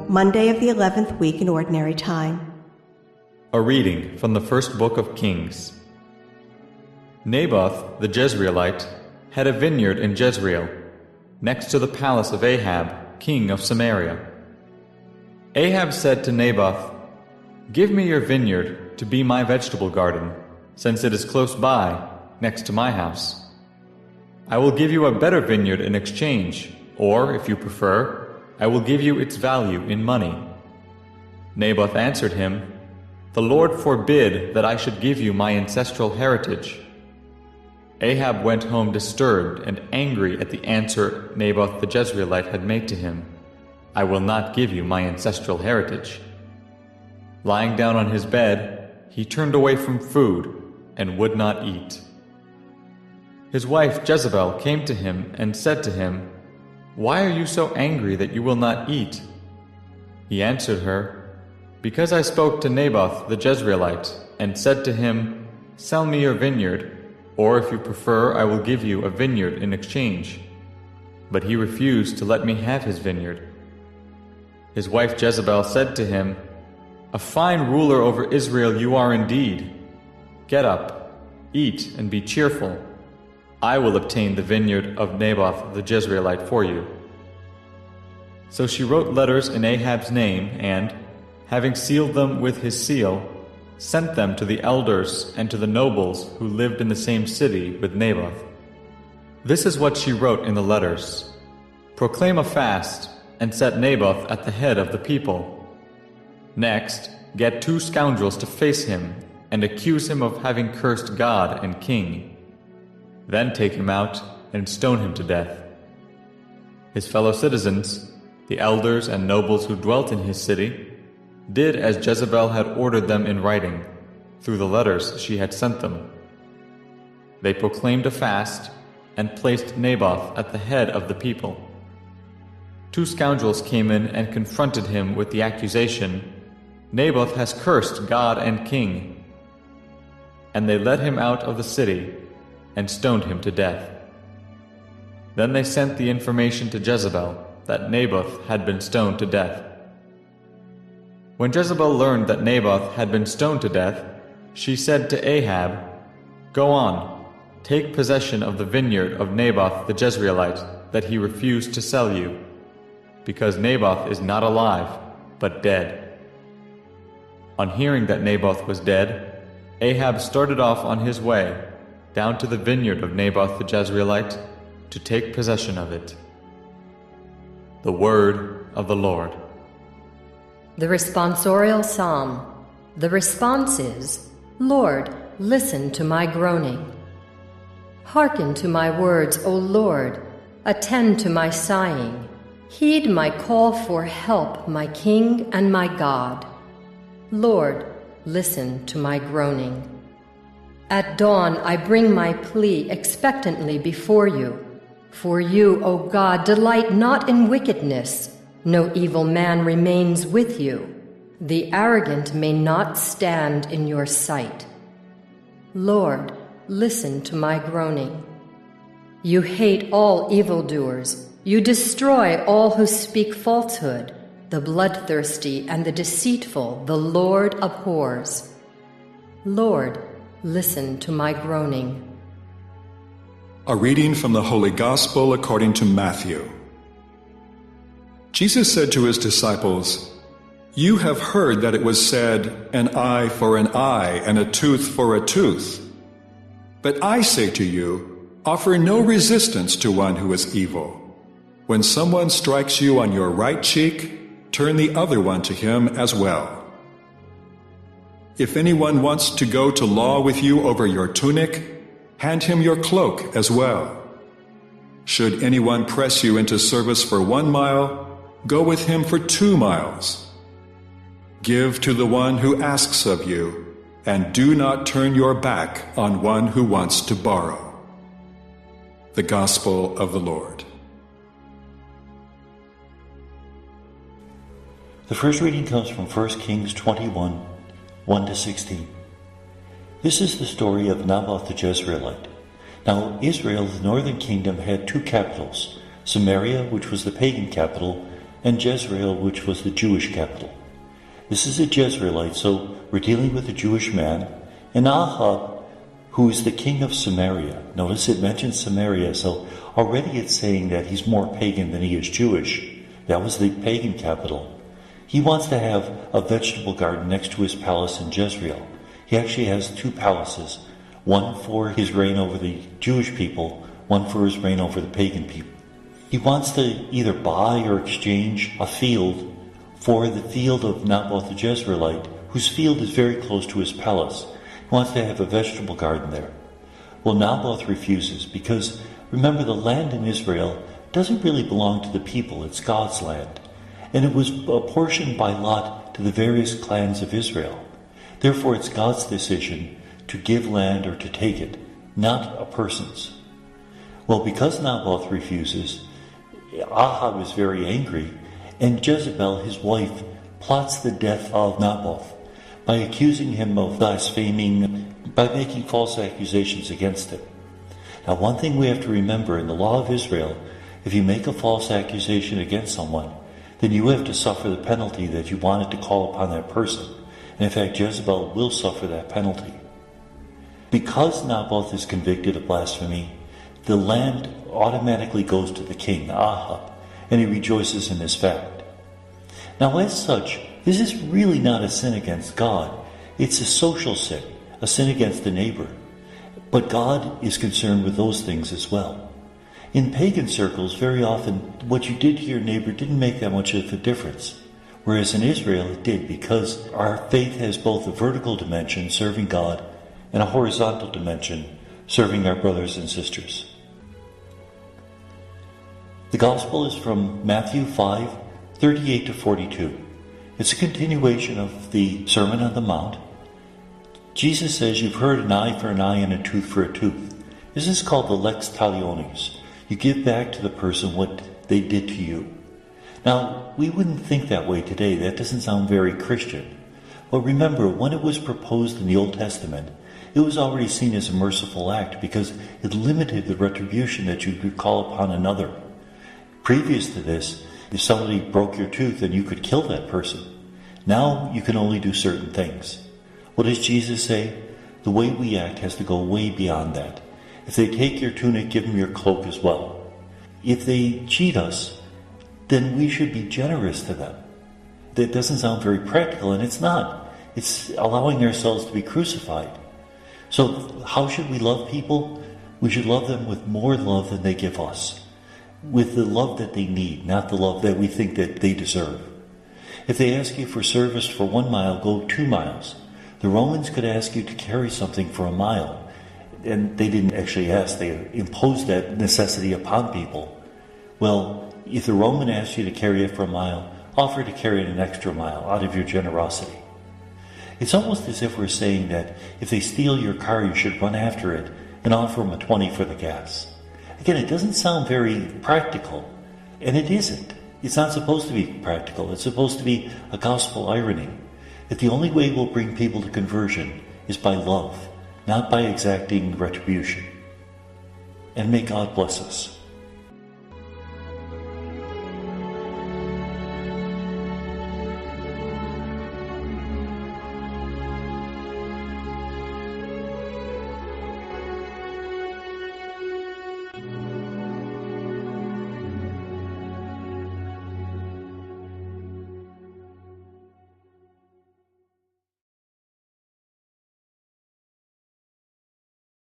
Monday of the 11th week in Ordinary Time. A reading from the first book of Kings. Naboth the Jezreelite had a vineyard in Jezreel, next to the palace of Ahab, king of Samaria. Ahab said to Naboth, "Give me your vineyard to be my vegetable garden, since it is close by, next to my house. I will give you a better vineyard in exchange, or, if you prefer, I will give you its value in money." Naboth answered him, "The Lord forbid that I should give you my ancestral heritage." Ahab went home disturbed and angry at the answer Naboth the Jezreelite had made to him, "I will not give you my ancestral heritage." Lying down on his bed, he turned away from food and would not eat. His wife Jezebel came to him and said to him, "Why are you so angry that you will not eat?" He answered her, "Because I spoke to Naboth the Jezreelite and said to him, 'Sell me your vineyard, or if you prefer I will give you a vineyard in exchange.' But he refused to let me have his vineyard." His wife Jezebel said to him, "A fine ruler over Israel you are indeed. Get up, eat and be cheerful. I will obtain the vineyard of Naboth the Jezreelite for you." So she wrote letters in Ahab's name and, having sealed them with his seal, sent them to the elders and to the nobles who lived in the same city with Naboth. This is what she wrote in the letters: "Proclaim a fast and set Naboth at the head of the people. Next, get 2 scoundrels to face him and accuse him of having cursed God and king. Then take him out and stone him to death." His fellow citizens, the elders and nobles who dwelt in his city, did as Jezebel had ordered them in writing, through the letters she had sent them. They proclaimed a fast and placed Naboth at the head of the people. 2 scoundrels came in and confronted him with the accusation, "Naboth has cursed God and king." And they led him out of the city and stoned him to death. Then they sent the information to Jezebel that Naboth had been stoned to death. When Jezebel learned that Naboth had been stoned to death, she said to Ahab, "Go on, take possession of the vineyard of Naboth the Jezreelite that he refused to sell you, because Naboth is not alive, but dead." On hearing that Naboth was dead, Ahab started off on his way, down to the vineyard of Naboth the Jezreelite, to take possession of it. The word of the Lord. The responsorial psalm. The response is, "Lord, listen to my groaning. Hearken to my words, O Lord, attend to my sighing. Heed my call for help, my King and my God. Lord, listen to my groaning. At dawn I bring my plea expectantly before you. For you, O God, delight not in wickedness. No evil man remains with you. The arrogant may not stand in your sight. Lord, listen to my groaning. You hate all evildoers. You destroy all who speak falsehood. The bloodthirsty and the deceitful the Lord abhors. Lord, listen to my groaning. A reading from the Holy Gospel according to Matthew. Jesus said to his disciples, "You have heard that it was said, 'An eye for an eye and a tooth for a tooth.' But I say to you, offer no resistance to one who is evil. When someone strikes you on your right cheek, turn the other one to him as well. If anyone wants to go to law with you over your tunic, hand him your cloak as well. Should anyone press you into service for 1 mile, go with him for 2 miles. Give to the one who asks of you, and do not turn your back on one who wants to borrow." The Gospel of the Lord. The first reading comes from 1 Kings 21, 1-16. This is the story of Naboth the Jezreelite. Now Israel, the northern kingdom, had 2 capitals, Samaria, which was the pagan capital, and Jezreel, which was the Jewish capital. This is a Jezreelite, so we're dealing with a Jewish man, and Ahab, who is the king of Samaria. Notice it mentions Samaria, so already it's saying that he's more pagan than he is Jewish. That was the pagan capital. He wants to have a vegetable garden next to his palace in Jezreel. He actually has 2 palaces, one for his reign over the Jewish people, one for his reign over the pagan people. He wants to either buy or exchange a field for the field of Naboth the Jezreelite, whose field is very close to his palace. He wants to have a vegetable garden there. Well, Naboth refuses because, remember, the land in Israel doesn't really belong to the people, it's God's land. And it was apportioned by lot to the various clans of Israel. Therefore, it's God's decision to give land or to take it, not a person's. Well, because Naboth refuses, Ahab is very angry, and Jezebel, his wife, plots the death of Naboth by accusing him of blaspheming, by making false accusations against him. Now, one thing we have to remember in the law of Israel, if you make a false accusation against someone, then you have to suffer the penalty that you wanted to call upon that person. And in fact, Jezebel will suffer that penalty. Because Naboth is convicted of blasphemy, the land automatically goes to the king, Ahab, and he rejoices in this fact. Now, as such, this is really not a sin against God. It's a social sin, a sin against the neighbor. But God is concerned with those things as well. In pagan circles, very often, what you did to your neighbor didn't make that much of a difference. Whereas in Israel, it did, because our faith has both a vertical dimension, serving God, and a horizontal dimension, serving our brothers and sisters. The Gospel is from Matthew 5, 38 to 42. It's a continuation of the Sermon on the Mount. Jesus says, "You've heard an eye for an eye and a tooth for a tooth." This is called the lex talionis. You give back to the person what they did to you. Now, we wouldn't think that way today. That doesn't sound very Christian. But remember, when it was proposed in the Old Testament, it was already seen as a merciful act because it limited the retribution that you could call upon another. Previous to this, if somebody broke your tooth, then you could kill that person. Now you can only do certain things. What does Jesus say? The way we act has to go way beyond that. If they take your tunic, give them your cloak as well. If they cheat us, then we should be generous to them. That doesn't sound very practical, and it's not. It's allowing ourselves to be crucified. So how should we love people? We should love them with more love than they give us. With the love that they need, not the love that we think that they deserve. If they ask you for service for 1 mile, go 2 miles. The Romans could ask you to carry something for a mile. And they didn't actually ask, they imposed that necessity upon people. Well, if the Roman asks you to carry it for a mile, offer to carry it an extra mile out of your generosity. It's almost as if we're saying that if they steal your car, you should run after it and offer them a 20 for the gas. Again, it doesn't sound very practical, and it isn't. It's not supposed to be practical. It's supposed to be a gospel irony, that the only way we'll bring people to conversion is by love, not by exacting retribution. And may God bless us.